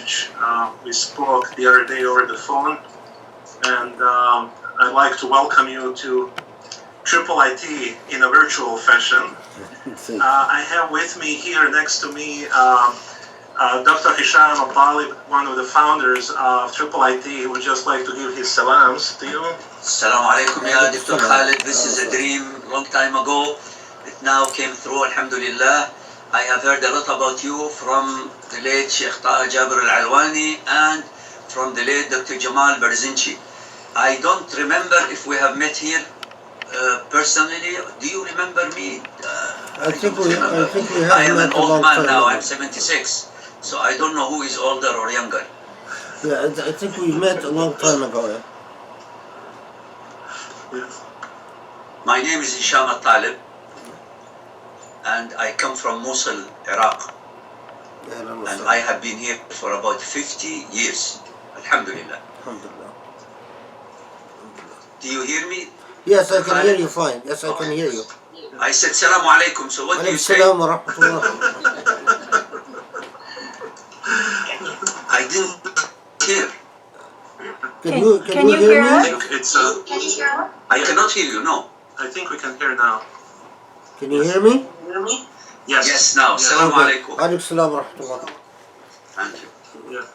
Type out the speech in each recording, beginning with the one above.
which we spoke the other day over the phone. And I'd like to welcome you to IIIT in a virtual fashion. I have with me here next to me Dr. Abou El Fadl, one of the founders of IIIT. He would just like to give his salams to you. Assalamu alaikum, ya Dr. Khaled. This is a dream long time ago. It now came through, alhamdulillah. I have heard a lot about you from the late Sheikh Jabir Al-Alwani and from the late Dr. Jamal Barzinchi. I don't remember if we have met here personally. Do you remember me? I think we have. I am an old man now. I'm 76, so I don't know who is older or younger. Yeah, I think we met a long time ago. Yeah. My name is Hisham Al-Talib, and I come from Mosul, Iraq. And I have been here for about 50 years. Alhamdulillah. Alhamdulillah. Do you hear me? Yes, I can hear you fine. Yes, I can hear you. I said Salamu alaikum, so what do you say? Assalamu wa rahmatullah. I didn't hear. Can you hear me? I think it's, Can you hear us? I cannot hear you, no. I think we can hear now. Can you hear me? Yes. Yes, now. Salamu alaikum. Alaikum salam wa rahmatullah. Thank you. Yeah.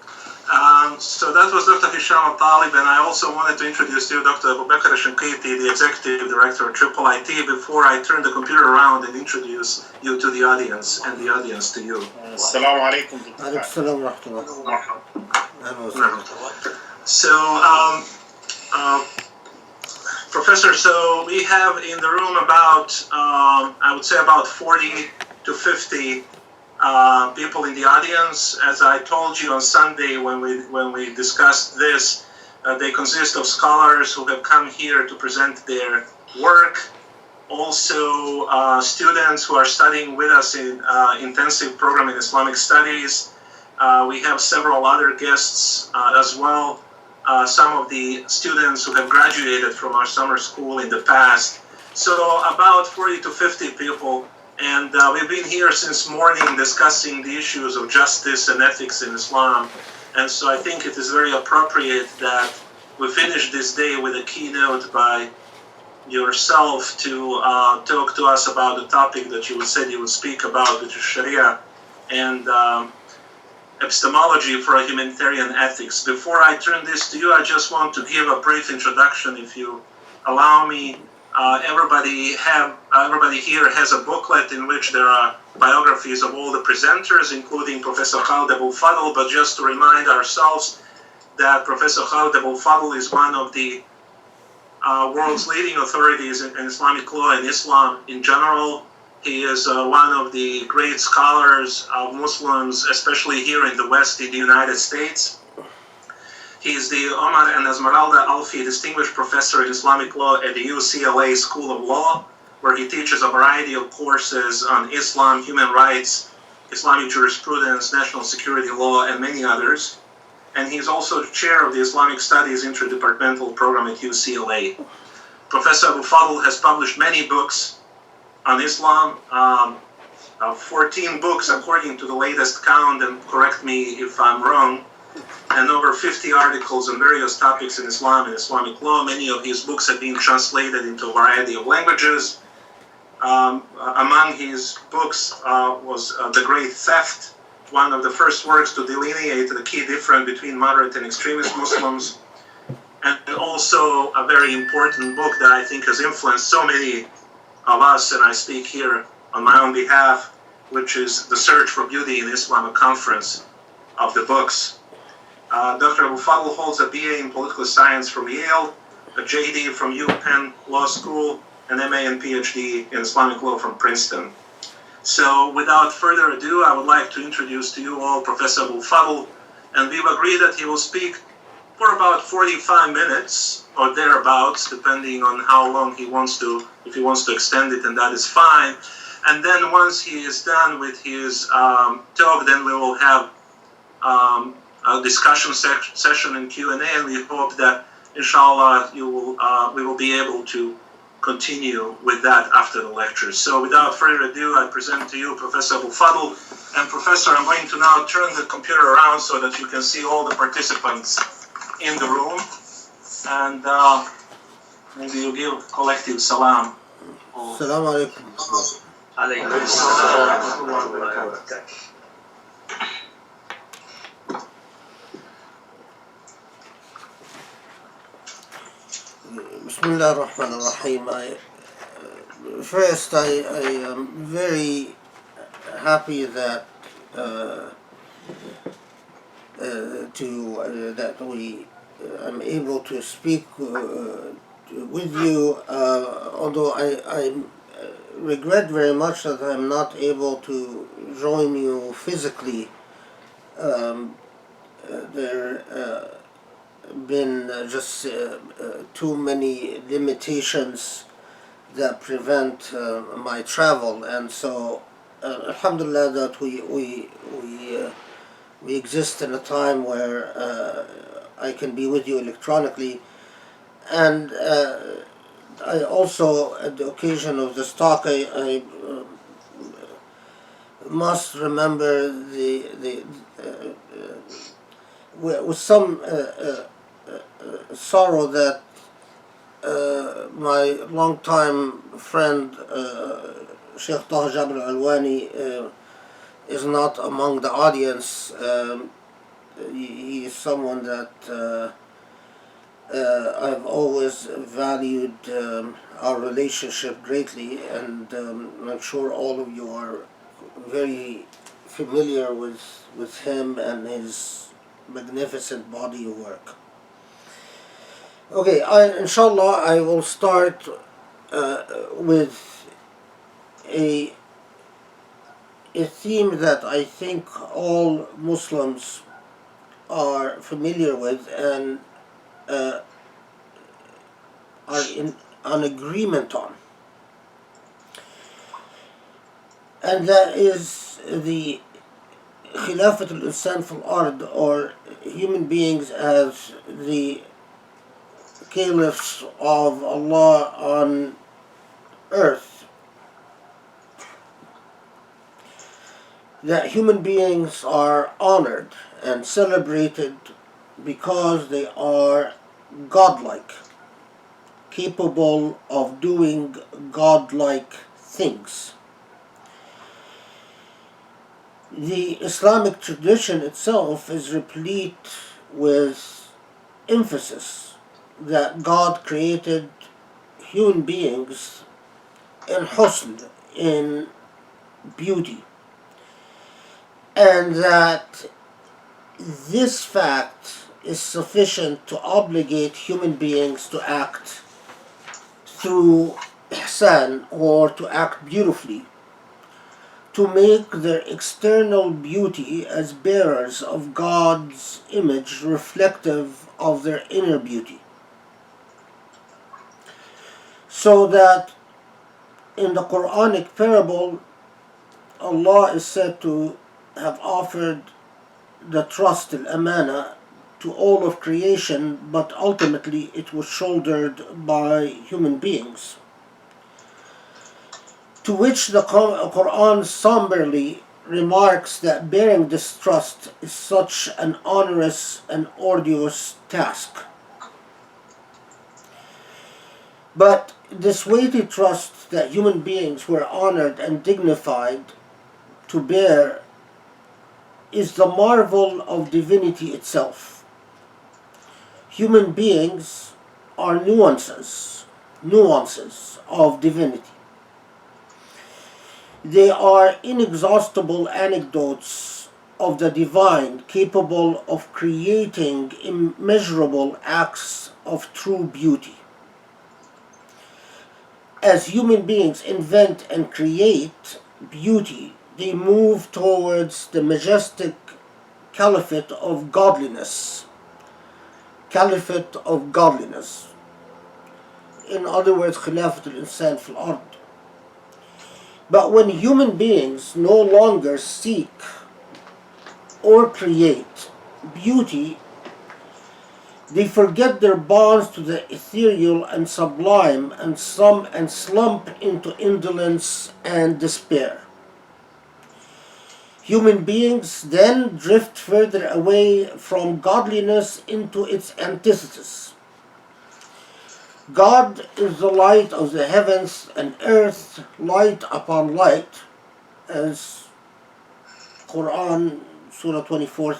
So that was Dr. Hisham Al-Talib, and I also wanted to introduce you Dr. Abu Bakr Al-Shinqiti, the Executive Director of IIIT, before I turn the computer around and introduce you to the audience, and the audience to you. Assalamu alaikum. Alaikum salam wa rahmatullah. So, Professor, so we have in the room about, I would say about 40 to 50 people in the audience. As I told you on Sunday when we discussed this, they consist of scholars who have come here to present their work, also students who are studying with us in intensive program in Islamic studies. We have several other guests as well, some of the students who have graduated from our summer school in the past. So about 40 to 50 people. And we've been here since morning discussing the issues of justice and ethics in Islam. And so I think it is very appropriate that we finish this day with a keynote by yourself to talk to us about the topic that you said you would speak about, which is Sharia and Epistemology for a Humanitarian Ethics. Before I turn this to you, I just want to give a brief introduction, if you allow me. Everybody here has a booklet in which there are biographies of all the presenters, including Professor Khaled Abou El Fadl. But just to remind ourselves that Professor Khaled Abou El Fadl is one of the world's leading authorities in Islamic law and Islam in general. He is one of the great scholars of Muslims, especially here in the West, in the United States. He is the Omar and Esmeralda Alfi Distinguished Professor in Islamic Law at the UCLA School of Law, where he teaches a variety of courses on Islam, human rights, Islamic jurisprudence, national security law, and many others. And he's also the chair of the Islamic Studies Interdepartmental Program at UCLA. Professor Abou El Fadl has published many books on Islam, 14 books according to the latest count, and correct me if I'm wrong, and over 50 articles on various topics in Islam and Islamic law. Many of his books have been translated into a variety of languages. Among his books was The Great Theft, one of the first works to delineate the key difference between moderate and extremist Muslims, and also a very important book that I think has influenced so many of us, and I speak here on my own behalf, which is The Search for Beauty in Islam, a conference of the books. Dr. Abou El Fadl holds a BA in Political Science from Yale, a JD from UPenn Law School, an MA and PhD in Islamic Law from Princeton. So without further ado, I would like to introduce to you all Professor Abou El Fadl, and we've agreed that he will speak for about 45 minutes or thereabouts, depending on how long he wants to, if he wants to extend it, and that is fine. And then once he is done with his talk, then we will have a discussion session and Q&A, and we hope that, inshallah, we will be able to continue with that after the lecture. So without further ado, I present to you Professor Abou El Fadl, And Professor, I'm going to now turn the computer around so that you can see all the participants in the room. And maybe you give collective salam. Assalamu alaikum. عليكم السلام ورحمة الله وبركاته. Bismillah ar-Rahman ar-Rahim. First, I am very happy that I'm able to speak with you, although I regret very much that I'm not able to join you physically. There been just too many limitations that prevent my travel, and so alhamdulillah that we exist in a time where I can be with you electronically. And I also, at the occasion of this talk, I must remember with some sorrow that my longtime friend Sheikh Khaled Abou is not among the audience. He is someone that I've always valued our relationship greatly, and I'm sure all of you are very familiar with him and his magnificent body of work. Okay, inshallah, I will start with a theme that I think all Muslims are familiar with and are in an agreement on, and that is the Khilafat al-Insan fil Ard, or human beings as the caliphs of Allah on earth. That human beings are honored and celebrated because they are godlike, capable of doing godlike things. The Islamic tradition itself is replete with emphasis that God created human beings in husn, in beauty, and that this fact is sufficient to obligate human beings to act through ihsan, or to act beautifully, to make their external beauty as bearers of God's image reflective of their inner beauty. So that in the Quranic parable, Allah is said to have offered the trust, al-amana, to all of creation, but ultimately it was shouldered by human beings. To which the Quran somberly remarks that bearing this trust is such an onerous and arduous task. But this weighty trust that human beings were honored and dignified to bear is the marvel of divinity itself. Human beings are nuances of divinity. They are inexhaustible anecdotes of the divine, capable of creating immeasurable acts of true beauty. As human beings invent and create beauty, they move towards the majestic caliphate of godliness. Caliphate of godliness. In other words, Khilafat al-Insan fil Ard. But when human beings no longer seek or create beauty, they forget their bonds to the ethereal and sublime and slump into indolence and despair. Human beings then drift further away from godliness into its antithesis. God is the light of the heavens and earth, light upon light, as Quran, Surah 24,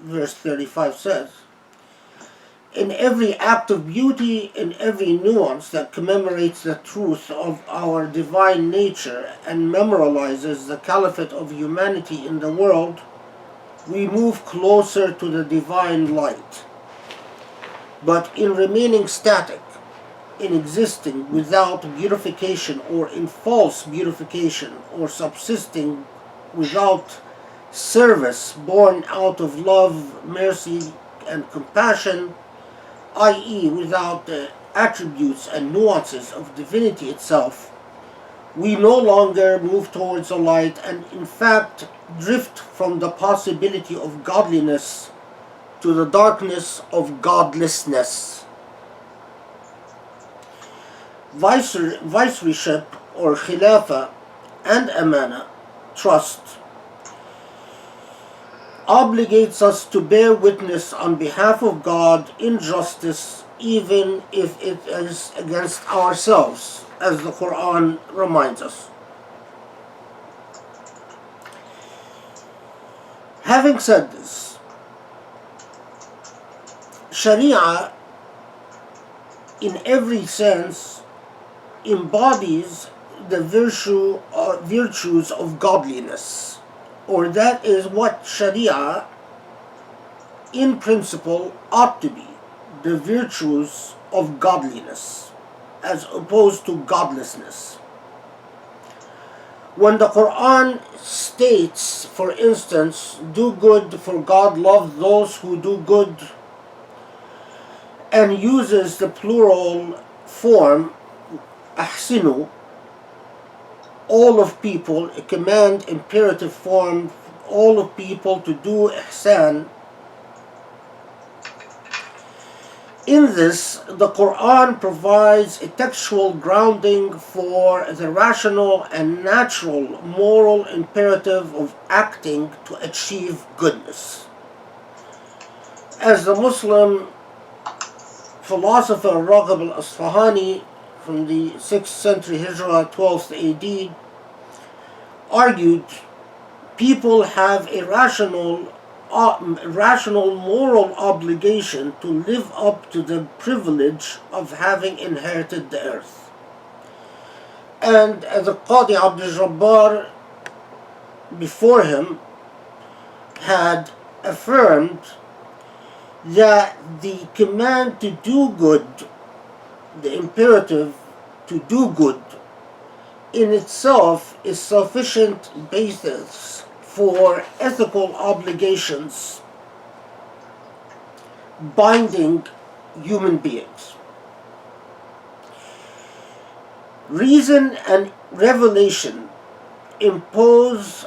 verse 35 says. In every act of beauty, in every nuance that commemorates the truth of our divine nature and memorializes the caliphate of humanity in the world, we move closer to the divine light. But in remaining static, in existing without beautification or in false beautification, or subsisting without service born out of love, mercy, and compassion, i.e. without the attributes and nuances of divinity itself, we no longer move towards the light and in fact drift from the possibility of godliness to the darkness of godlessness. Viceroyship or khilafah and amana, trust, obligates us to bear witness on behalf of God in justice, even if it is against ourselves, as the Quran reminds us. Having said this, Sharia, in every sense, embodies the virtues of godliness, or that is what Sharia in principle ought to be, the virtues of godliness as opposed to godlessness. When the Quran states, for instance, do good for God loves those who do good, and uses the plural form ahsinu, all of people, a command imperative form, all of people to do ihsan. In this, the Quran provides a textual grounding for the rational and natural moral imperative of acting to achieve goodness. As the Muslim philosopher Raghib al-Asfahani from the 6th century Hijrah, 12th AD, argued, people have a rational moral obligation to live up to the privilege of having inherited the earth. And as the Qadi Abdul Jabbar before him had affirmed that the command to do good, the imperative to do good, in itself is sufficient basis for ethical obligations binding human beings. Reason and revelation impose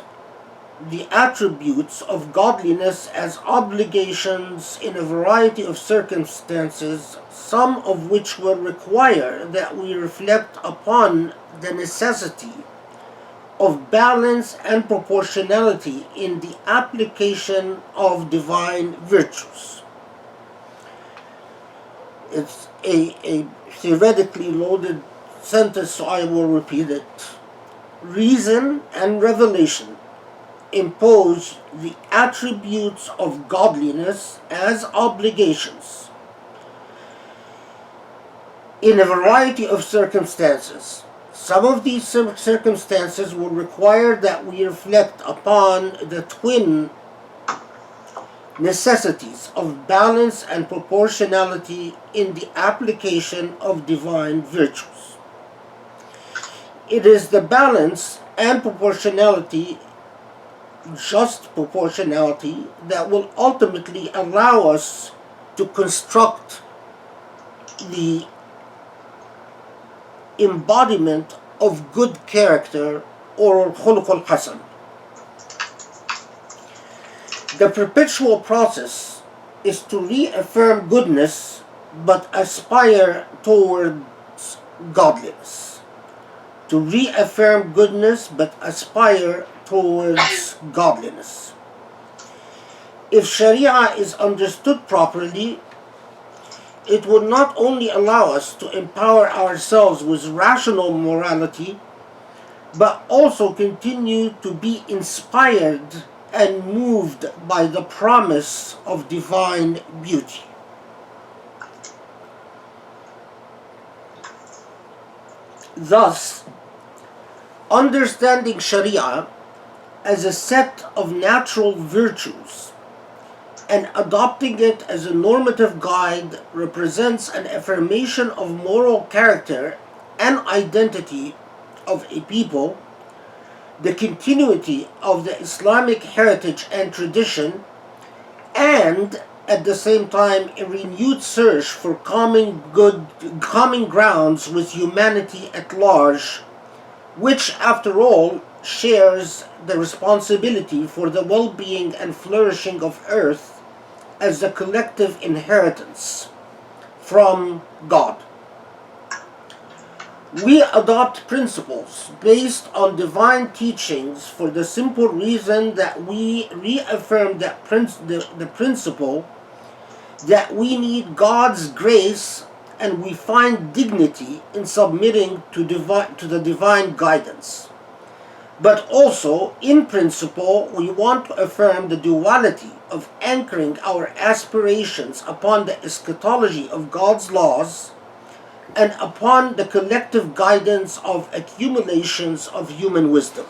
the attributes of godliness as obligations in a variety of circumstances, some of which will require that we reflect upon the necessity of balance and proportionality in the application of divine virtues. It's a theoretically loaded sentence, so I will repeat it. Reason and revelation impose the attributes of godliness as obligations in a variety of circumstances. Some of these circumstances will require that we reflect upon the twin necessities of balance and proportionality in the application of divine virtues. It is the balance and proportionality, just proportionality, that will ultimately allow us to construct the embodiment of good character, or khuluq al-hasan. The perpetual process is to reaffirm goodness but aspire towards godliness. To reaffirm goodness but aspire towards godliness. If Sharia is understood properly, it would not only allow us to empower ourselves with rational morality, but also continue to be inspired and moved by the promise of divine beauty. Thus, understanding Sharia as a set of natural virtues and adopting it as a normative guide represents an affirmation of moral character and identity of a people, the continuity of the Islamic heritage and tradition, and at the same time a renewed search for common grounds with humanity at large, which after all shares the responsibility for the well-being and flourishing of earth as a collective inheritance from God. We adopt principles based on divine teachings for the simple reason that we reaffirm that the principle that we need God's grace, and we find dignity in submitting to the divine guidance. But also, in principle, we want to affirm the duality of anchoring our aspirations upon the eschatology of God's laws and upon the collective guidance of accumulations of human wisdom.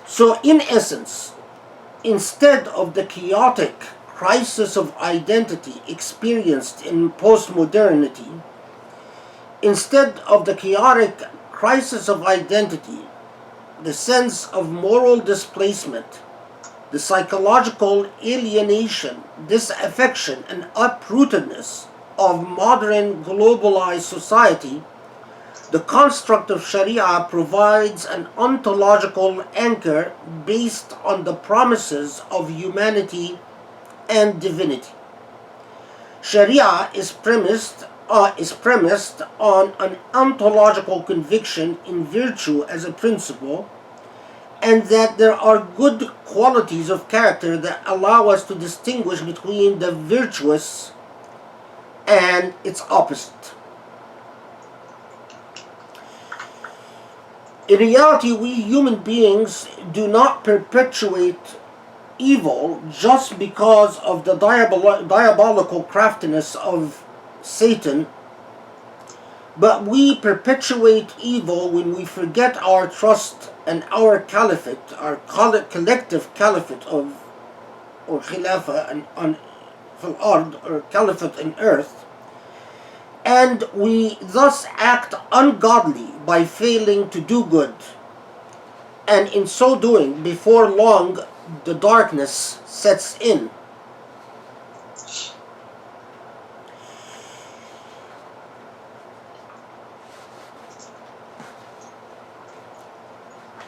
So, in essence, instead of the chaotic crisis of identity experienced in postmodernity, instead of the chaotic crisis of identity, the sense of moral displacement, the psychological alienation, disaffection, and uprootedness of modern globalized society, the construct of Sharia provides an ontological anchor based on the promises of humanity and divinity. Sharia is premised on an ontological conviction in virtue as a principle, and that there are good qualities of character that allow us to distinguish between the virtuous and its opposite. In reality, we human beings do not perpetuate evil just because of the diabolical craftiness of Satan, but we perpetuate evil when we forget our trust and our caliphate, our collective caliphate or khilafah on fil ard, or caliphate in earth, and we thus act ungodly by failing to do good, and in so doing, before long, the darkness sets in.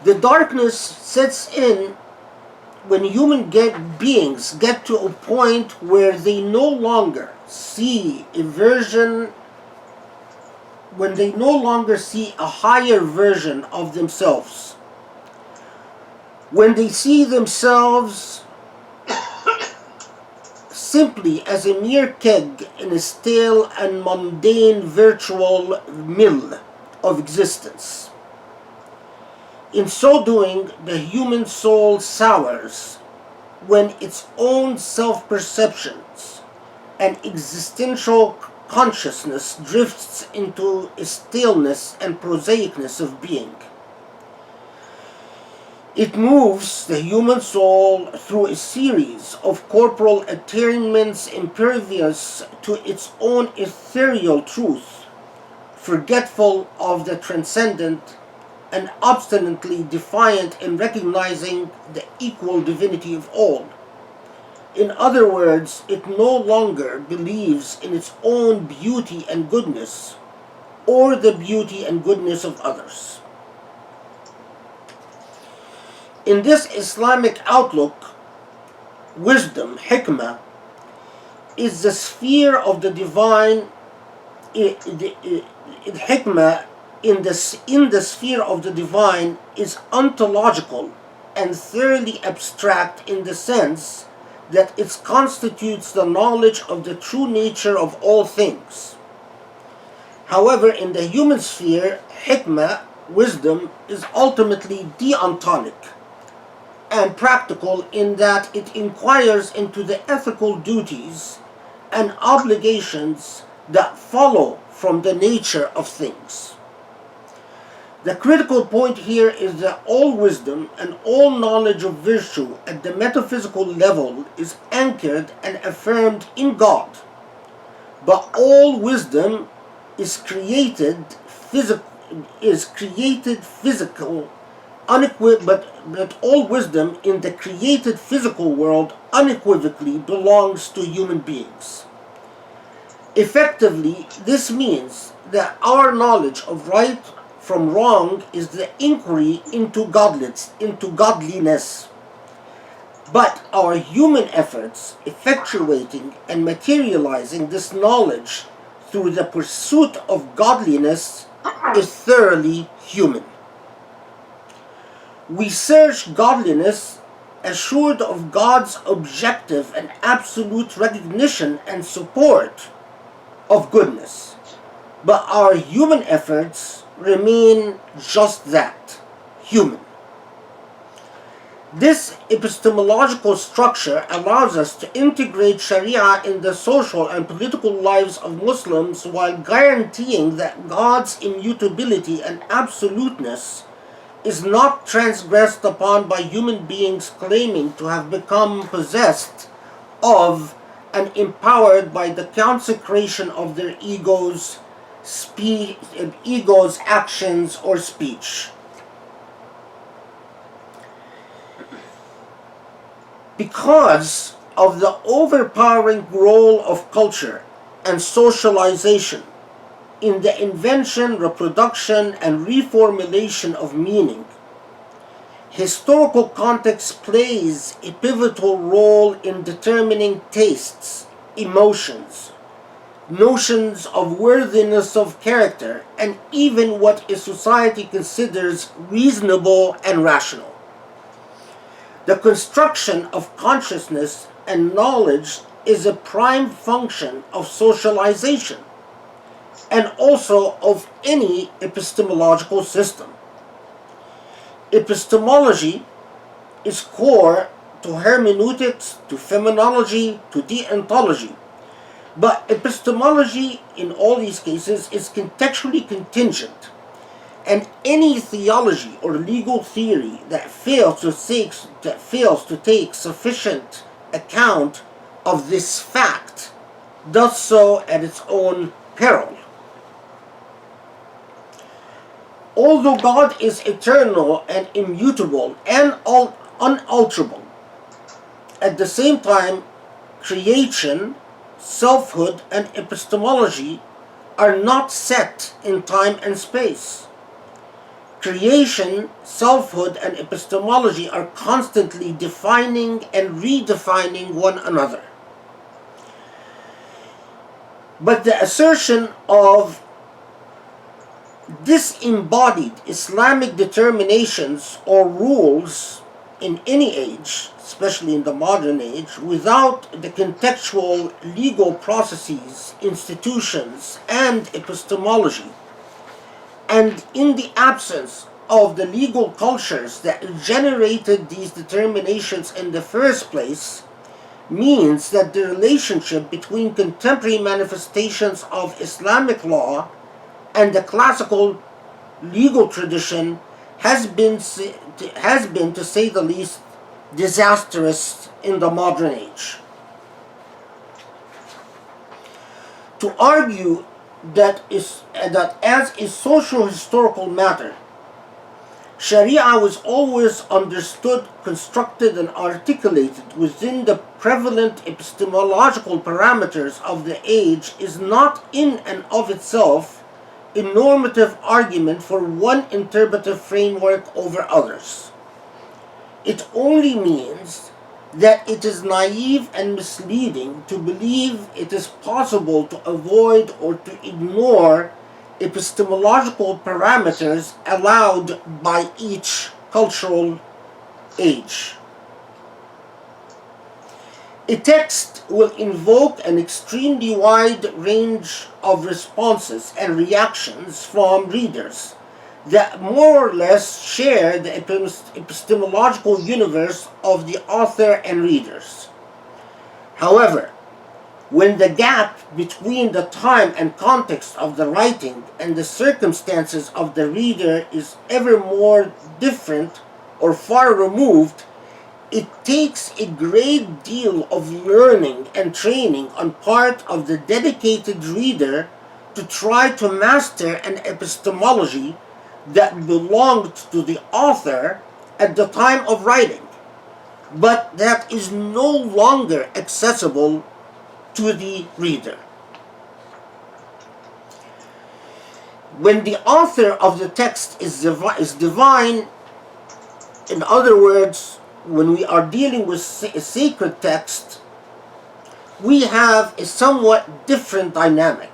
The darkness sets in when human beings get to a point where they no longer see a higher version of themselves. When they see themselves simply as a mere keg in a stale and mundane virtual mill of existence. In so doing, the human soul sours when its own self-perceptions and existential consciousness drifts into a staleness and prosaicness of being. It moves the human soul through a series of corporal attainments impervious to its own ethereal truth, forgetful of the transcendent and obstinately defiant in recognizing the equal divinity of all. In other words, it no longer believes in its own beauty and goodness, or the beauty and goodness of others. In this Islamic outlook, wisdom, hikmah, is the sphere of the divine. Hikmah in the sphere of the divine is ontological and thoroughly abstract in the sense that it constitutes the knowledge of the true nature of all things. However, in the human sphere, hikmah, wisdom, is ultimately deontonic and practical in that it inquires into the ethical duties and obligations that follow from the nature of things. The critical point here is that all wisdom and all knowledge of virtue at the metaphysical level is anchored and affirmed in God. But all wisdom is created physical, but all wisdom in the created physical world unequivocally belongs to human beings. Effectively, this means that our knowledge of right from wrong is the inquiry into godliness. But our human efforts effectuating and materializing this knowledge through the pursuit of godliness is thoroughly human. We search godliness assured of God's objective and absolute recognition and support of goodness. But our human efforts remain just that, human. This epistemological structure allows us to integrate Sharia in the social and political lives of Muslims while guaranteeing that God's immutability and absoluteness is not transgressed upon by human beings claiming to have become possessed of and empowered by the consecration of their egos, actions, or speech. Because of the overpowering role of culture and socialization in the invention, reproduction, and reformulation of meaning, historical context plays a pivotal role in determining tastes, emotions, notions of worthiness of character, and even what a society considers reasonable and rational. The construction of consciousness and knowledge is a prime function of socialization and also of any epistemological system. Epistemology is core to hermeneutics, to phenomenology, to deontology. But epistemology in all these cases is contextually contingent, and any theology or legal theory that fails to take sufficient account of this fact does so at its own peril. Although God is eternal and immutable and unalterable, at the same time, creation, selfhood, and epistemology are not set in time and space. Creation, selfhood, and epistemology are constantly defining and redefining one another. But the assertion of disembodied Islamic determinations or rules in any age, especially in the modern age, without the contextual legal processes, institutions, and epistemology, and in the absence of the legal cultures that generated these determinations in the first place, means that the relationship between contemporary manifestations of Islamic law and the classical legal tradition has been, to say the least, disastrous in the modern age. To argue that as a socio-historical matter, Sharia was always understood, constructed, and articulated within the prevalent epistemological parameters of the age is not in and of itself a normative argument for one interpretive framework over others. It only means that it is naive and misleading to believe it is possible to avoid or to ignore epistemological parameters allowed by each cultural age. A text will invoke an extremely wide range of responses and reactions from readers that more or less share the epistemological universe of the author and readers. However, when the gap between the time and context of the writing and the circumstances of the reader is ever more different or far removed, it takes a great deal of learning and training on part of the dedicated reader to try to master an epistemology that belonged to the author at the time of writing, but that is no longer accessible to the reader. When the author of the text is divine, in other words, when we are dealing with a sacred text, we have a somewhat different dynamic.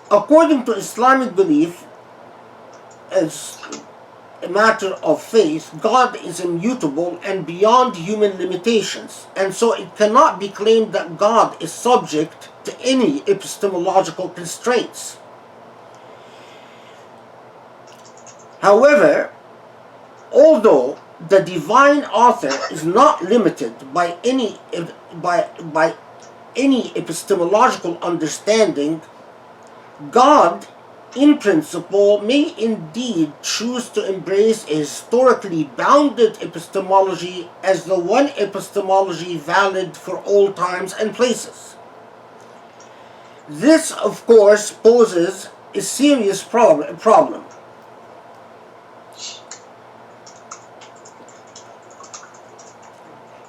According to Islamic belief, as a matter of faith, God is immutable and beyond human limitations, and so it cannot be claimed that God is subject to any epistemological constraints. However, although the divine author is not limited by any epistemological understanding, God, in principle, may indeed choose to embrace a historically bounded epistemology as the one epistemology valid for all times and places. This, of course, poses a serious problem.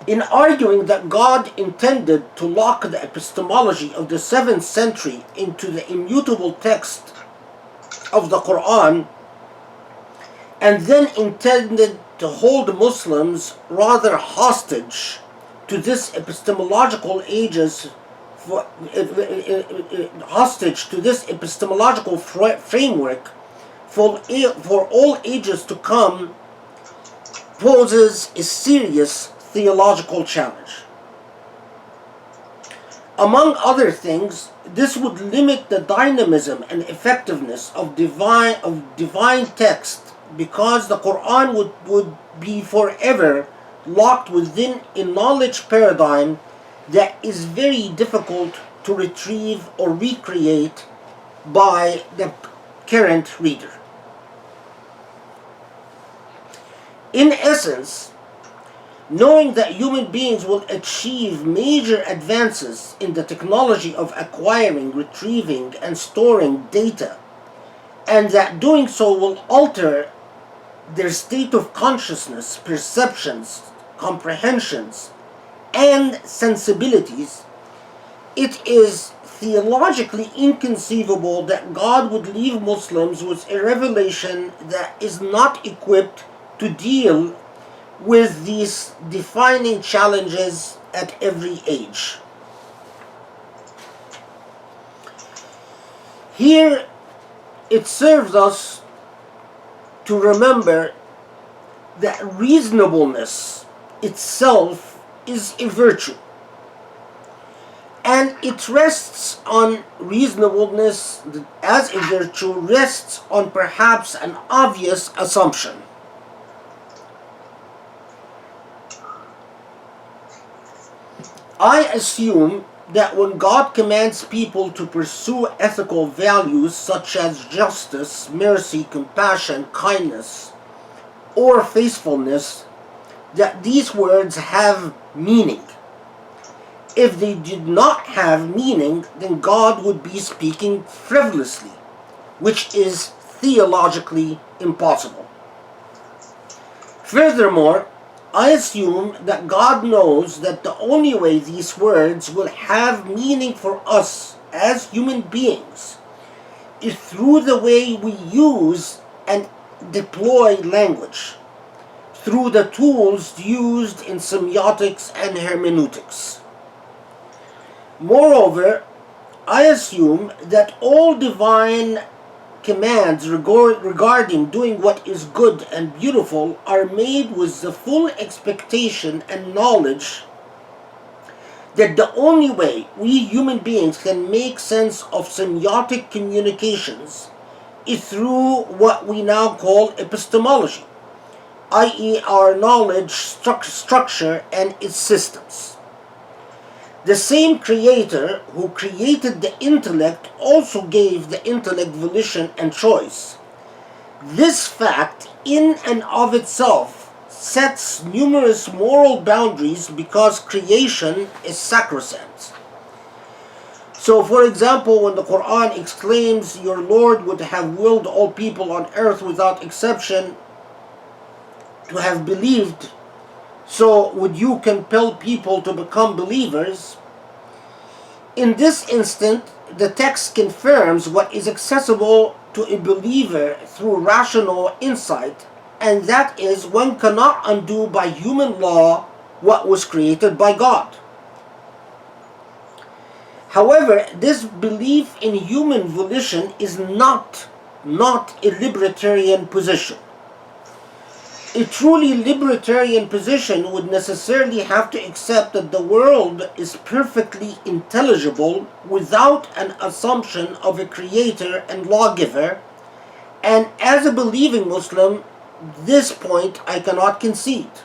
In arguing that God intended to lock the epistemology of the 7th century into the immutable text of the Quran, and then intended to hold Muslims rather hostage to this epistemological framework for all ages to come, poses a serious theological challenge. Among other things, this would limit the dynamism and effectiveness of divine text, because the Quran would be forever locked within a knowledge paradigm that is very difficult to retrieve or recreate by the current reader. In essence, knowing that human beings will achieve major advances in the technology of acquiring, retrieving, and storing data, and that doing so will alter their state of consciousness, perceptions, comprehensions, and sensibilities, it is theologically inconceivable that God would leave Muslims with a revelation that is not equipped to deal with these defining challenges at every age. Here, it serves us to remember that reasonableness itself is a virtue, and it rests on reasonableness as a virtue rests on perhaps an obvious assumption. I assume that when God commands people to pursue ethical values such as justice, mercy, compassion, kindness, or faithfulness, that these words have meaning. If they did not have meaning, then God would be speaking frivolously, which is theologically impossible. Furthermore, I assume that God knows that the only way these words will have meaning for us as human beings is through the way we use and deploy language, through the tools used in semiotics and hermeneutics. Moreover, I assume that all divine commands regarding doing what is good and beautiful are made with the full expectation and knowledge that the only way we human beings can make sense of semiotic communications is through what we now call epistemology, i.e., our knowledge structure and its systems. The same creator who created the intellect also gave the intellect volition and choice. This fact, in and of itself, sets numerous moral boundaries because creation is sacrosanct. So, for example, when the Quran exclaims, "Your Lord would have willed all people on earth without exception to have believed, so would you compel people to become believers?" In this instant, the text confirms what is accessible to a believer through rational insight, and that is, one cannot undo by human law what was created by God. However, this belief in human volition is not a libertarian position. A truly libertarian position would necessarily have to accept that the world is perfectly intelligible without an assumption of a creator and lawgiver, and as a believing Muslim, this point I cannot concede.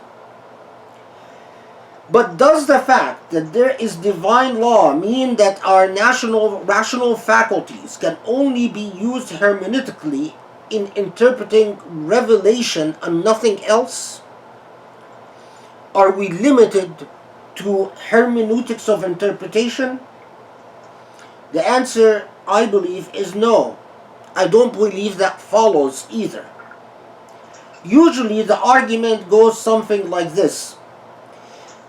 But does the fact that there is divine law mean that our rational faculties can only be used hermeneutically in interpreting revelation and nothing else? Are we limited to hermeneutics of interpretation? The answer, I believe, is no. I don't believe that follows either. Usually the argument goes something like this.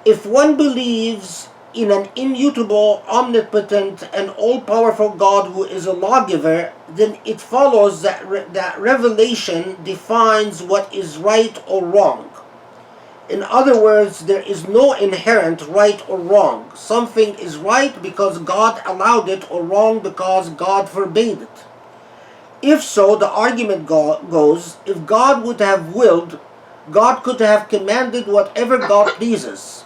If one believes in an immutable, omnipotent, and all-powerful God who is a lawgiver, then it follows that revelation defines what is right or wrong. In other words, there is no inherent right or wrong. Something is right because God allowed it, or wrong because God forbade it. If so, the argument goes, if God would have willed, God could have commanded whatever God pleases.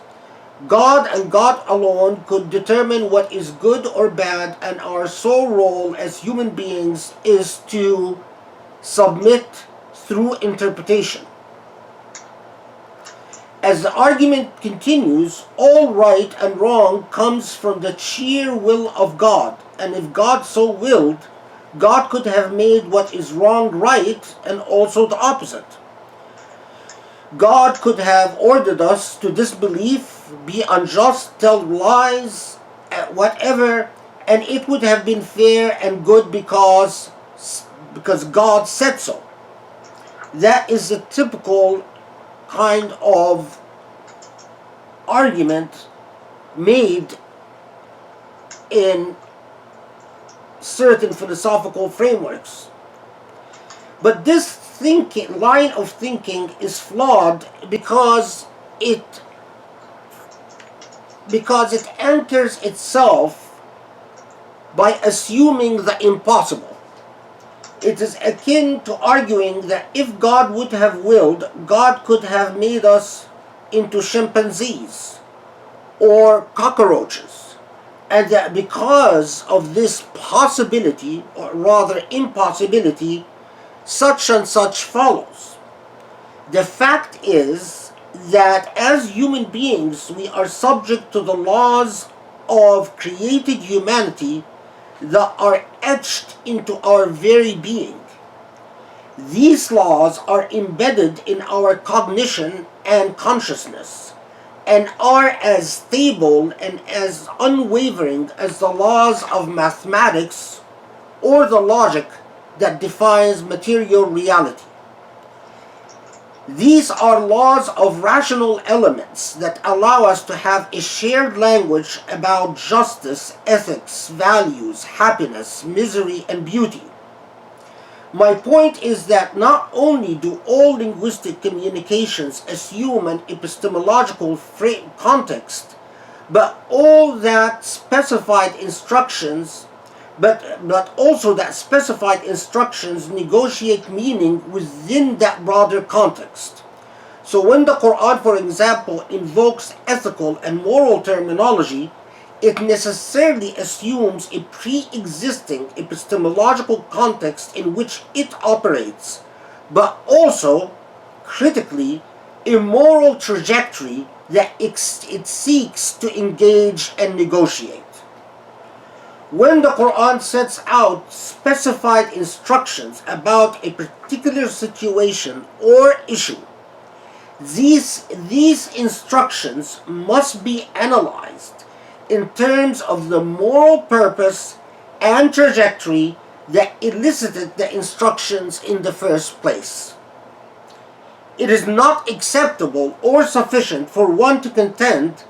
God and God alone could determine what is good or bad, and our sole role as human beings is to submit through interpretation. As the argument continues, all right and wrong comes from the sheer will of God, and if God so willed, God could have made what is wrong right, and also the opposite. God could have ordered us to disbelief, be unjust, tell lies, whatever, and it would have been fair and good because God said so. That is a typical kind of argument made in certain philosophical frameworks. But this line of thinking is flawed because it anchors itself by assuming the impossible. It is akin to arguing that if God would have willed, God could have made us into chimpanzees or cockroaches, and that because of this possibility, or rather impossibility, such and such follows. The fact is that as human beings, we are subject to the laws of created humanity that are etched into our very being. These laws are embedded in our cognition and consciousness, and are as stable and as unwavering as the laws of mathematics or the logic that defines material reality. These are laws of rational elements that allow us to have a shared language about justice, ethics, values, happiness, misery, and beauty. My point is that not only do all linguistic communications assume an epistemological context, but all that specified instructions but also that specified instructions negotiate meaning within that broader context. So when the Quran, for example, invokes ethical and moral terminology, it necessarily assumes a pre-existing epistemological context in which it operates, but also, critically, a moral trajectory that it seeks to engage and negotiate. When the Quran sets out specified instructions about a particular situation or issue, these instructions must be analyzed in terms of the moral purpose and trajectory that elicited the instructions in the first place. It is not acceptable or sufficient for one to contend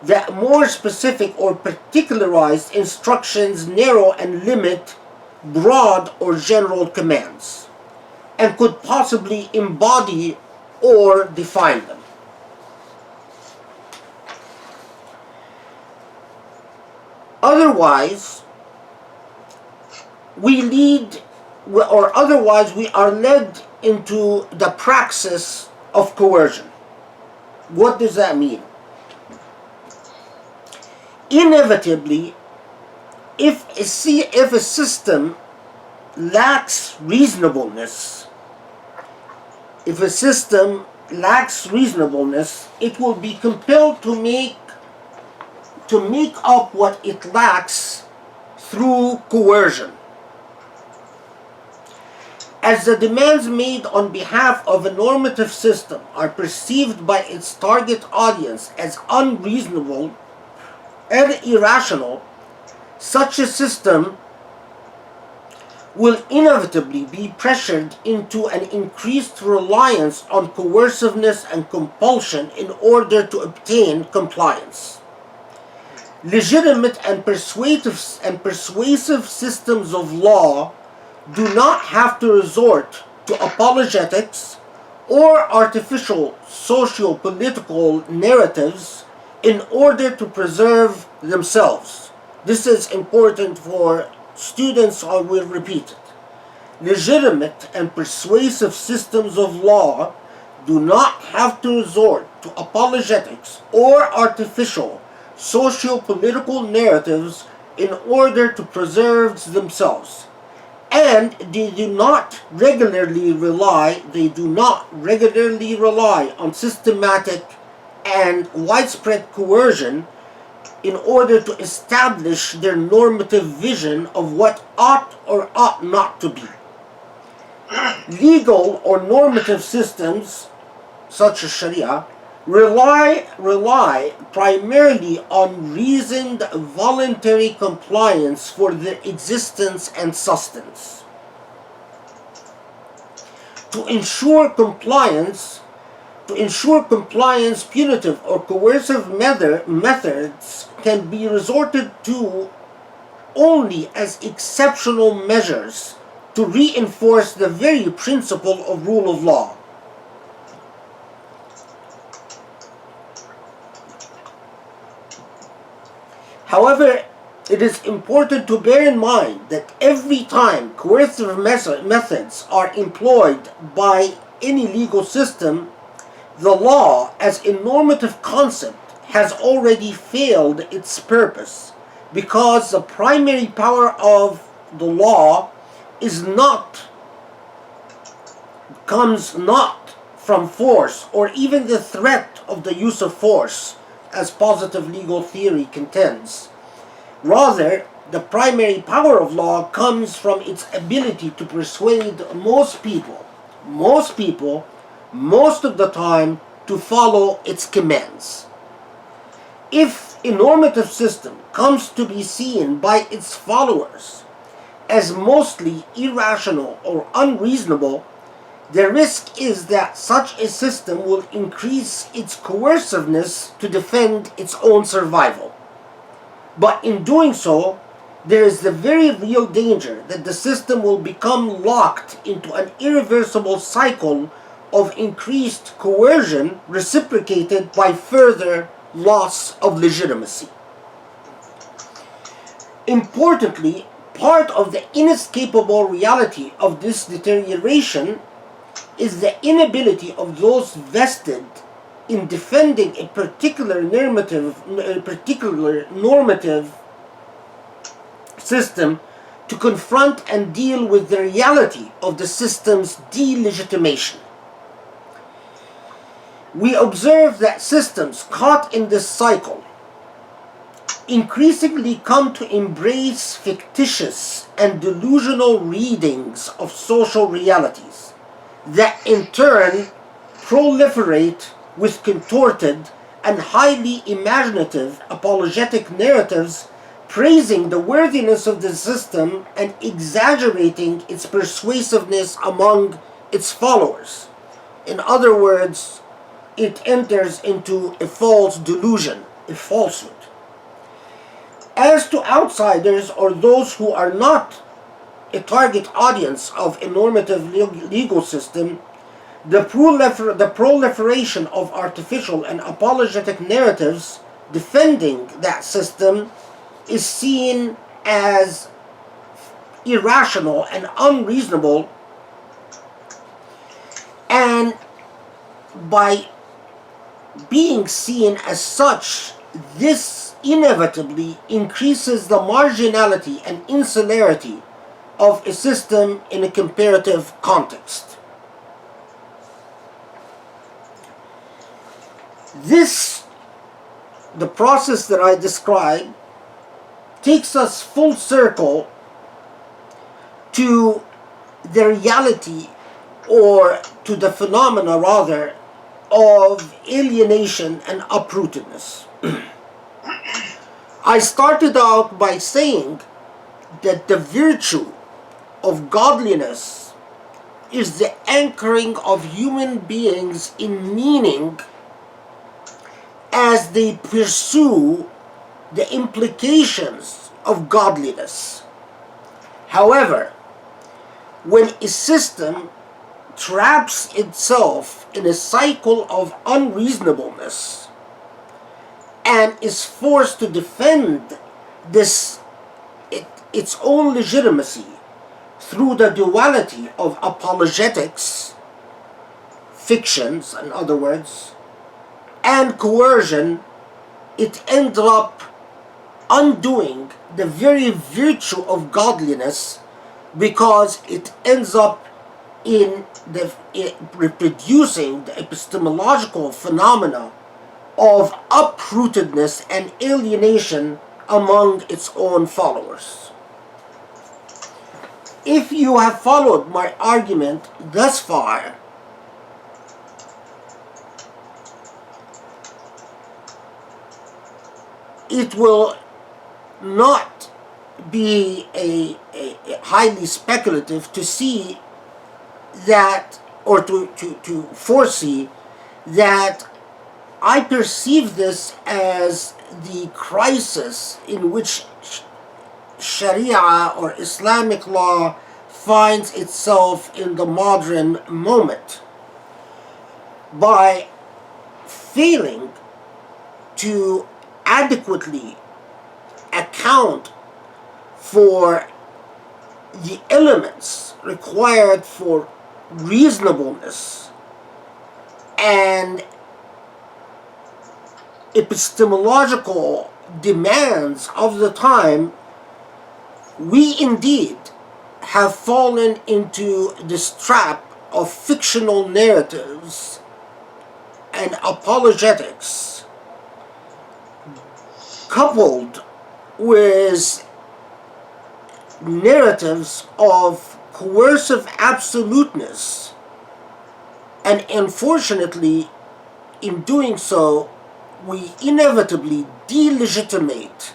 that more specific or particularized instructions narrow and limit broad or general commands, and could possibly embody or define them. Otherwise, we are led into the praxis of coercion. What does that mean? Inevitably, if a system lacks reasonableness, it will be compelled to make up what it lacks through coercion. As the demands made on behalf of a normative system are perceived by its target audience as unreasonable and irrational, such a system will inevitably be pressured into an increased reliance on coerciveness and compulsion in order to obtain compliance. Legitimate and persuasive systems of law do not have to resort to apologetics or artificial socio-political narratives in order to preserve themselves. This is important for students, I will repeat it. Legitimate and persuasive systems of law do not have to resort to apologetics or artificial socio-political narratives in order to preserve themselves. And they do not regularly rely on systematic and widespread coercion in order to establish their normative vision of what ought or ought not to be. Legal or normative systems, such as Sharia, rely primarily on reasoned voluntary compliance for their existence and sustenance. To ensure compliance, punitive or coercive methods can be resorted to only as exceptional measures to reinforce the very principle of rule of law. However, it is important to bear in mind that every time coercive methods are employed by any legal system, the law as a normative concept has already failed its purpose, because the primary power of the law comes not from force or even the threat of the use of force, as positive legal theory contends. Rather, the primary power of law comes from its ability to persuade most people, most of the time, to follow its commands. If a normative system comes to be seen by its followers as mostly irrational or unreasonable, the risk is that such a system will increase its coerciveness to defend its own survival. But in doing so, there is the very real danger that the system will become locked into an irreversible cycle of increased coercion reciprocated by further loss of legitimacy. Importantly, part of the inescapable reality of this deterioration is the inability of those vested in defending a particular normative system to confront and deal with the reality of the system's delegitimation. We observe that systems caught in this cycle increasingly come to embrace fictitious and delusional readings of social realities that in turn proliferate with contorted and highly imaginative apologetic narratives praising the worthiness of the system and exaggerating its persuasiveness among its followers. In other words, it enters into a false delusion, a falsehood. As to outsiders or those who are not a target audience of a normative legal system, the proliferation of artificial and apologetic narratives defending that system is seen as irrational and unreasonable, and by being seen as such, this inevitably increases the marginality and insularity of a system in a comparative context. The process that I described, takes us full circle to the reality, or to the phenomena rather, of alienation and uprootedness. I started out by saying that the virtue of godliness is the anchoring of human beings in meaning as they pursue the implications of godliness. However, when a system traps itself in a cycle of unreasonableness and is forced to defend its own legitimacy through the duality of apologetics, fictions in other words, and coercion, it ends up undoing the very virtue of godliness, because it ends up in reproducing the epistemological phenomena of uprootedness and alienation among its own followers. If you have followed my argument thus far, it will not be a highly speculative to see that, or to foresee that I perceive this as the crisis in which Sharia or Islamic law finds itself in the modern moment, by failing to adequately account for the elements required for reasonableness and epistemological demands of the time. We indeed have fallen into this trap of fictional narratives and apologetics, coupled with narratives of coercive absoluteness, and unfortunately, in doing so, we inevitably delegitimate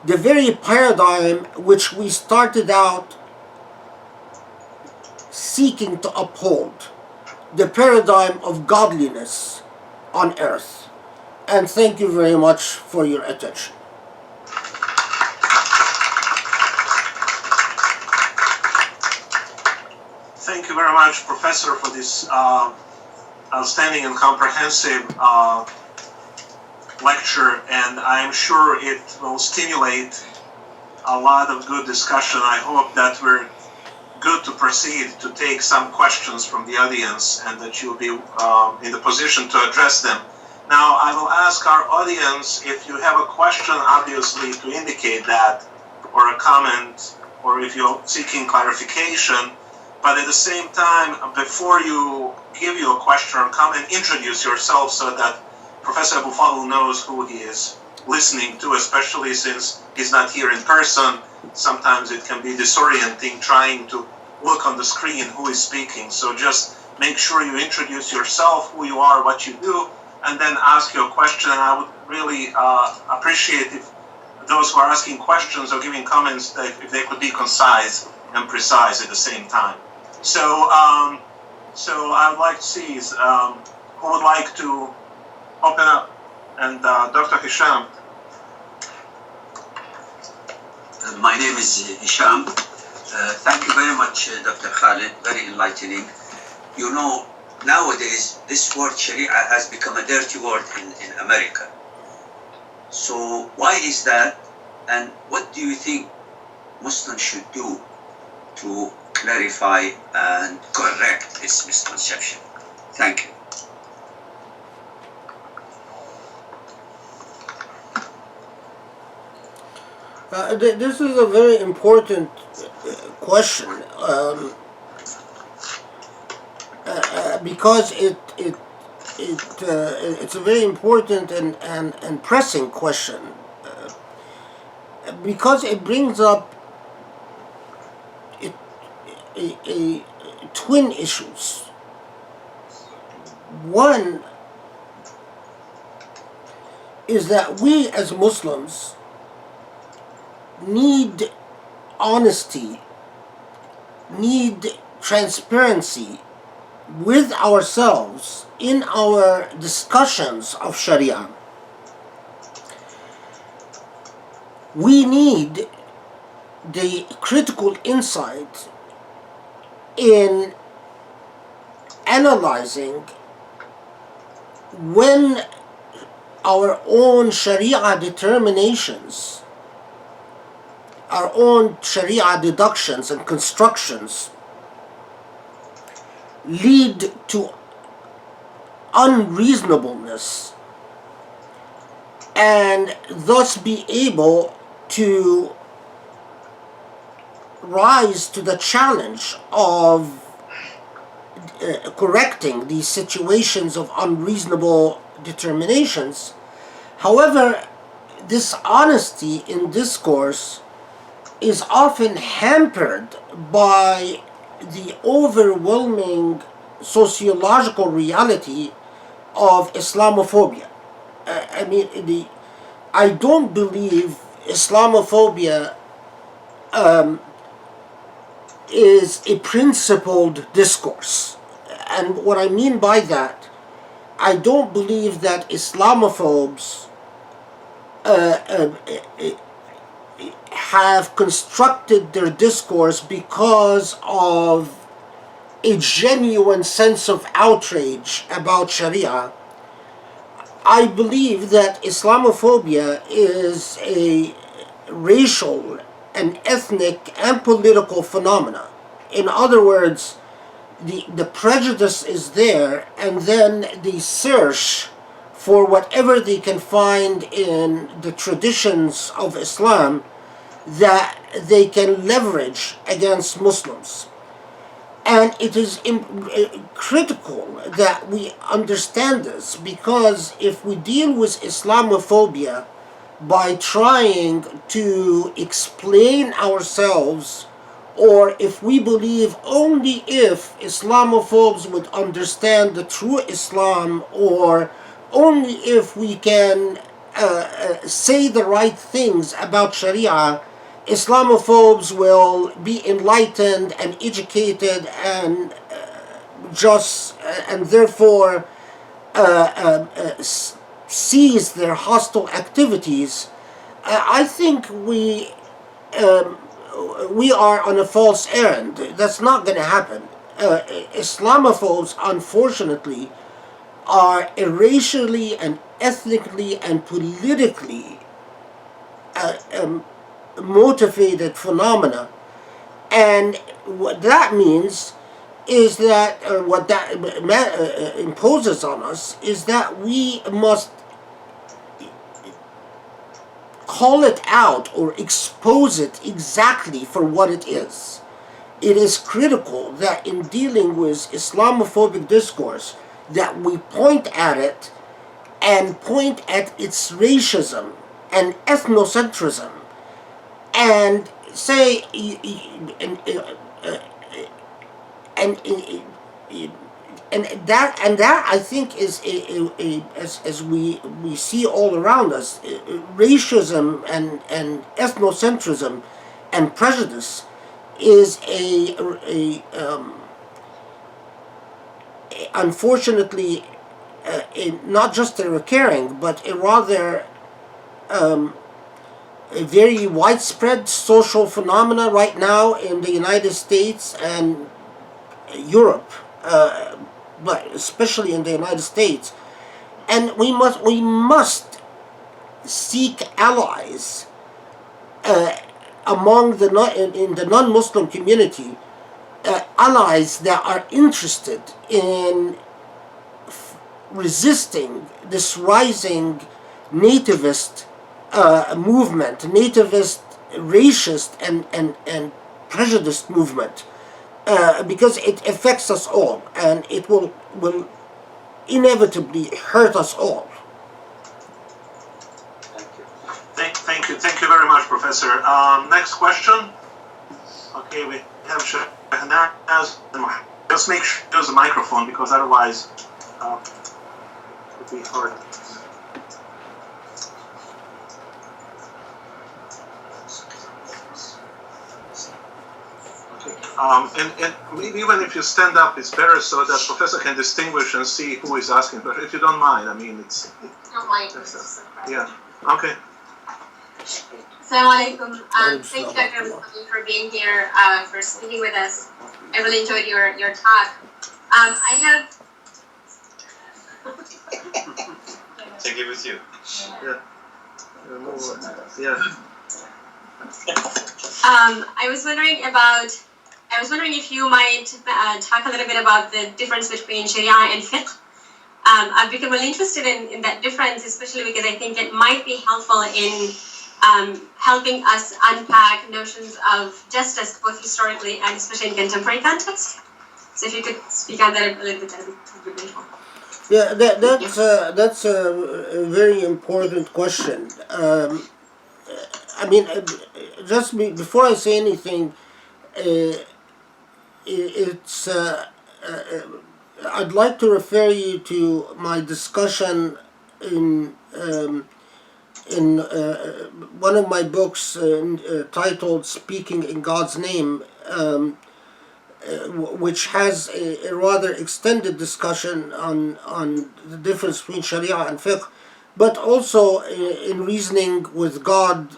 the very paradigm which we started out seeking to uphold, the paradigm of godliness on earth. And thank you very much for your attention. Thank you very much, Professor, for this outstanding and comprehensive lecture, and I am sure it will stimulate a lot of good discussion. I hope that we're good to proceed to take some questions from the audience and that you'll be in the position to address them. Now, I will ask our audience if you have a question, obviously, to indicate that, or a comment, or if you're seeking clarification. But at the same time, before you give you a question or comment, introduce yourself so that Professor Abou Fadl knows who he is listening to, especially since he's not here in person. Sometimes it can be disorienting trying to look on the screen who is speaking. So just make sure you introduce yourself, who you are, what you do, and then ask your question. And I would really appreciate if those who are asking questions or giving comments, if they could be concise and precise at the same time. So I would like to see who would like to open up. And Dr. Hisham. My name is Hisham. Thank you very much, Dr. Khaled. Very enlightening. You know, nowadays, this word Sharia has become a dirty word in America. So why is that? And what do you think Muslims should do to clarify and correct this misconception? Thank you. This is a very important question because it's a very important and pressing question because it brings up twin issues. One is that we as Muslims need honesty, need transparency with ourselves in our discussions of Sharia. We need the critical insight in analyzing when our own Sharia determinations, our own Sharia deductions and constructions lead to unreasonableness and thus be able to rise to the challenge of correcting these situations of unreasonable determinations. However, this honesty in discourse is often hampered by the overwhelming sociological reality of Islamophobia. I don't believe Islamophobia is a principled discourse. And what I mean by that, I don't believe that Islamophobes have constructed their discourse because of a genuine sense of outrage about Sharia. I believe that Islamophobia is a racial and ethnic and political phenomena. In other words, the prejudice is there, and then they search for whatever they can find in the traditions of Islam that they can leverage against Muslims. And it is critical that we understand this, because if we deal with Islamophobia by trying to explain ourselves, or if we believe only if Islamophobes would understand the true Islam, or only if we can say the right things about Sharia, Islamophobes will be enlightened and educated and and therefore cease their hostile activities. I think we are on a false errand. That's not going to happen. Islamophobes, unfortunately, are racially and ethnically and politically motivated phenomena. And what that means is that, what that imposes on us, is that we must call it out or expose it exactly for what it is. It is critical that in dealing with Islamophobic discourse, that we point at it and point at its racism and ethnocentrism, and say, and that I think is as we see all around us, racism and ethnocentrism and prejudice is unfortunately not just a recurring, but a rather a very widespread social phenomena right now in the United States and Europe, but especially in the United States. And we must seek allies among in the non-Muslim community, allies that are interested in resisting this rising nativist movement, nativist, racist, and prejudiced movement, because it affects us all, and it will inevitably hurt us all. Thank you very much, Professor. Next question. Okay, we have Shahnaz. Just make sure you use the microphone, because otherwise it will be hard. And maybe even if you stand up, it's better so that Professor can distinguish and see who is asking. But if you don't mind, I mean, it's... Don't mind. Yeah, okay. Assalamu alaikum. Thank you, Dr. Abou, for being here, for speaking with us. I really enjoyed your talk. I have... Take it with you. Yeah. Yeah. I was wondering if you might talk a little bit about the difference between Sharia and Fiqh. I've become really interested in that difference, especially because I think it might be helpful in helping us unpack notions of justice, both historically and especially in contemporary context. So if you could speak on that a little bit, that would be grateful. Yeah, that's a very important question. I mean, just before I say anything, it's I'd like to refer you to my discussion in one of my books titled "Speaking in God's Name," which has a rather extended discussion on the difference between Sharia and Fiqh, but also in Reasoning with God,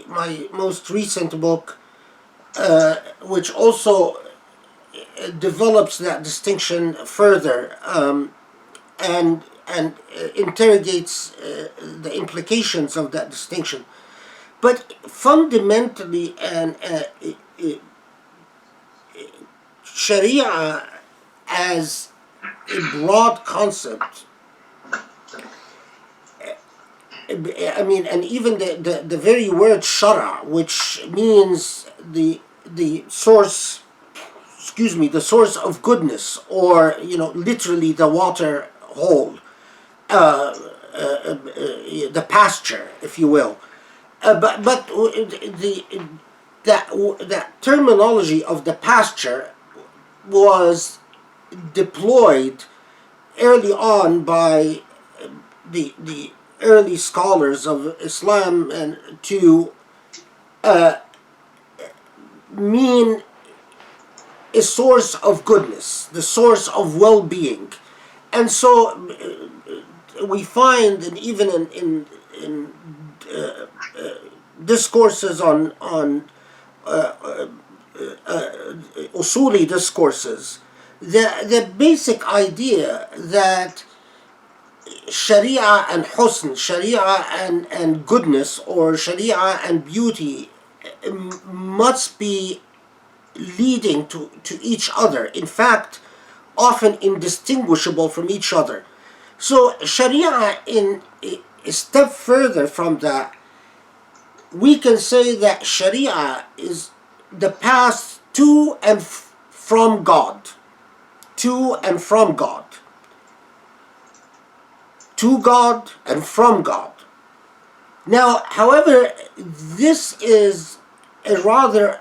my most recent book, which also develops that distinction further, and interrogates the implications of that distinction. But fundamentally, Sharia as a broad concept, I mean, and even the very word shara, which means the source, the source of goodness, or literally the water hole, the pasture, if you will. But that terminology of the pasture was deployed early on by the early scholars of Islam and to mean a source of goodness, the source of well-being. And so we find, and even in discourses on usuli discourses, the basic idea that Sharia and husn, Sharia and goodness, or Sharia and beauty must be leading to each other. In fact, often indistinguishable from each other. So Sharia, in a step further from that, we can say that Sharia is the path to and from God. To and from God. To God and from God. Now, however, this is a rather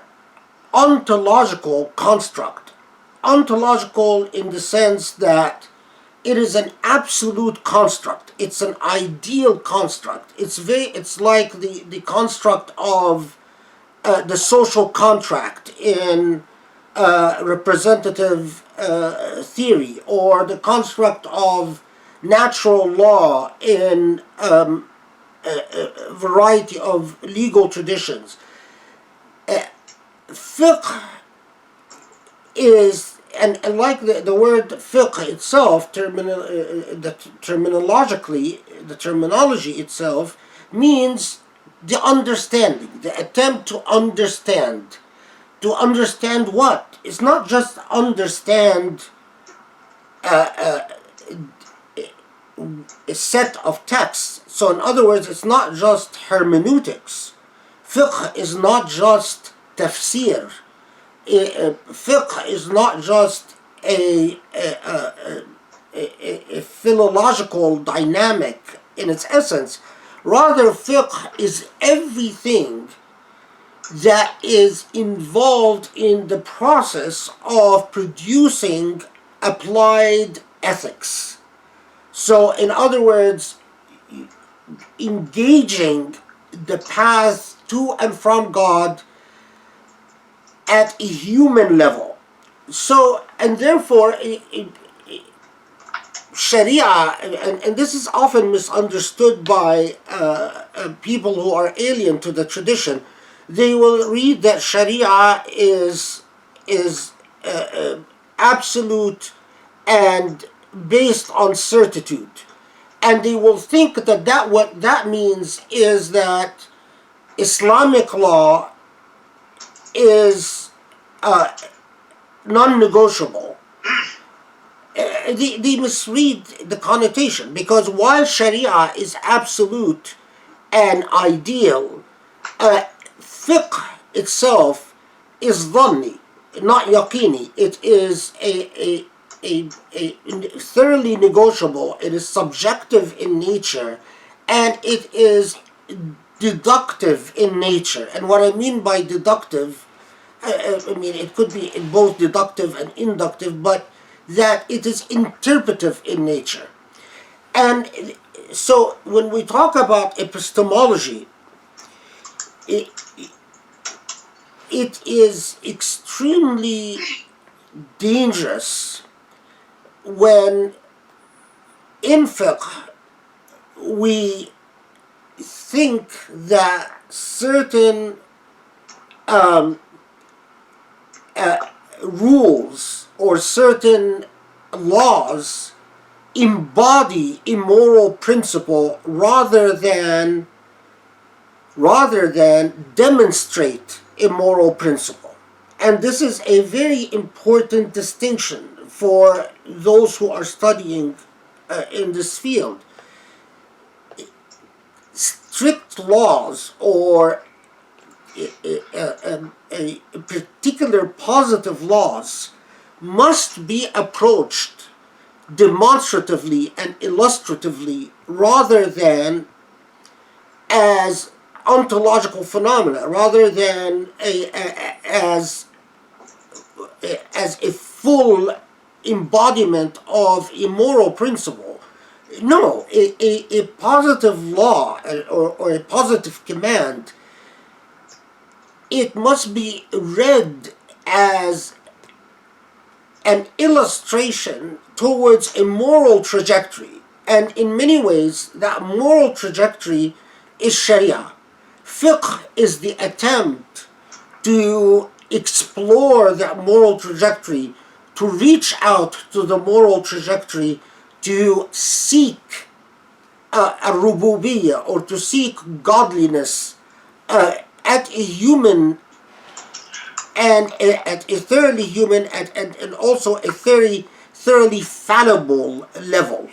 ontological construct. Ontological in the sense that it is an absolute construct. It's an ideal construct. It's like the construct of the social contract in representative theory, or the construct of natural law in a variety of legal traditions. Fiqh is, and like the word fiqh itself, the terminology itself means the understanding, the attempt to understand. To understand what? It's not just understand a set of texts. So in other words, it's not just hermeneutics. Fiqh is not just tafsir. Fiqh is not just a philological dynamic in its essence. Rather, fiqh is everything that is involved in the process of producing applied ethics. So, in other words, engaging the path to and from God at a human level. So, and therefore, Sharia, and this is often misunderstood by people who are alien to the tradition, they will read that Sharia is absolute and based on certitude. And they will think that what that means is that Islamic law is non-negotiable. They misread the connotation, because while Sharia is absolute and ideal, fiqh itself is dhanni, not yaqini. It is a thoroughly negotiable. It is subjective in nature, and it is deductive in nature. And what I mean by deductive, I mean it could be both deductive and inductive, but that it is interpretive in nature. And so when we talk about epistemology, it is extremely dangerous when in fiqh we think that certain rules or certain laws embody a moral principle rather than demonstrate a moral principle. And this is a very important distinction for those who are studying in this field. Strict laws or a particular positive laws must be approached demonstratively and illustratively rather than as ontological phenomena, rather than as a full embodiment of a moral principle. No, a positive law or a positive command, it must be read as an illustration towards a moral trajectory. And in many ways, that moral trajectory is Sharia. Fiqh is the attempt to explore that moral trajectory, to reach out to the moral trajectory, to seek a rububiyyah, or to seek godliness at a human and at a thoroughly human and also a thoroughly fallible level.